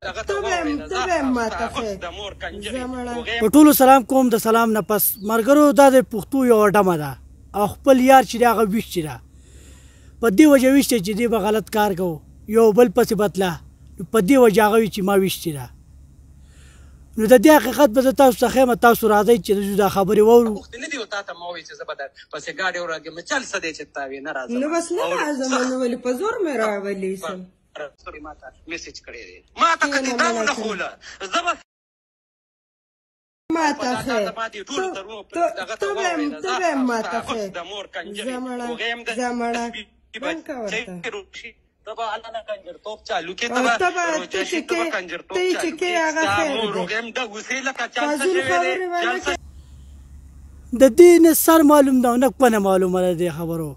په ټولو سلام کوم. د سلام نه پس ملګرو دا د پښتو یوه ډمه ده او خپل یار چې دی هغه ویشتي ده. په دې وجه ویشتی چې دی به غلط کار کوو یو بل پسې بتله په دې وجه هغه وي چې ما ویشتي ده. نو د دې حقیقت به زه تاسو څخه یم. تاسو راځئ چې دا خبرې واورو. نه دي تا ته ما وایي چې زه به در پسې ګاډۍ وراږم. چل څه دی چې تا وي نه راځم. نو بس نه راځم نو ولې په زور مې راولي سم ما ته میسج کړی دی. ما ته که دې دا ونه ښوله زه به ما ته ښه ته به ما ته ښه زمړه بند که ورته ته چې کې هغه خیر دی. د دې نه سر معلوم ده او نه کونه معلومه ده. دې خبرو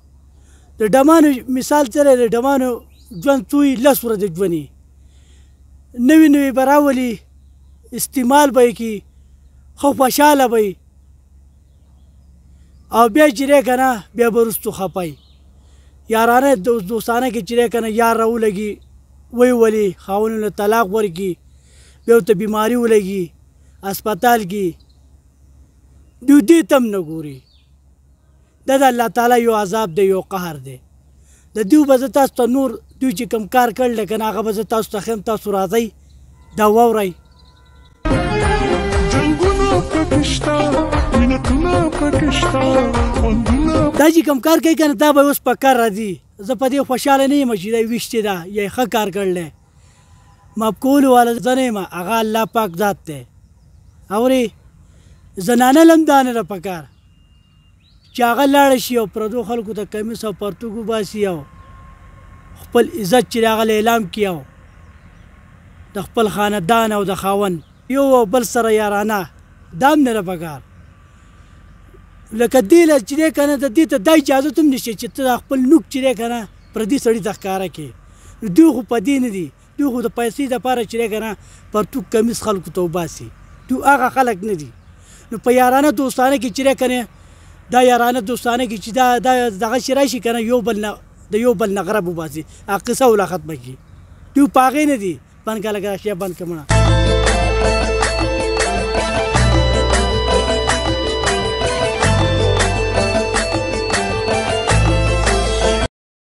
د ډمانو مثال سره د ډمانو ژوند څو یې 10 ورځې ژوندي نوي نوي به راولي استعمال به یې کړي خو خوشحاله به وي او بیا چې دی که نه بیا به وروستو خفه یارانه دوستانه کې چې دی که نه یار راولګي ویې ولي خاوندونه طلاق ورکړي بیا ورته بیماري ولګي هسپتال کې دوی دې ته هم نه ګوري. دا د الله تعالی یو عذاب دی یو قهر دی. د دوی به زه تاسو ته نور دوی چې کوم کار کړل دی که نه هغه به زه تاسو ته ښیم. تاسو راځئ دا واورئ. دا چې کوم کار کوي که نه دا به اوس په کار راځي. زه په دې خوشحاله نه یم چې دی ویشتې ده یا یې ښه کار کړلی. معاف کولو والا زه نه یم هغه الله پاک ذات دی. اورې زنانه له هم دا نه ده په کار چې هغه لاړه شي او پردو خلکو ته کمیس او پرتوګ وباسي او خپل عزت چې هغه اعلام کړي او د خپل خاندان او د خاوند یو او بل سره یارانه دا هم نه ده په کار. لکه دې له چې دی که نه د دې ته دا اجازت هم نشته چې ته خپل نوک چې دی که نه پردي سړي ته ښکاره کړې. نو دوی خو په دې نه دي. دوی خو د پیسې دپاره چې دی که نه پرتوګ کمیس خلکو ته وباسي. دوی هغه خلک نه دي. نو په یارانه دوستانه کې چې دی که نه دا یارانه دوستانه کې چې دا دغه شي راشي که نه یو بل نه د یو بل نه غرب وباسي هغه قصه ولا ختمه کړي. دوی په هغې نه دي. بند که لږه اشیا بند که مړه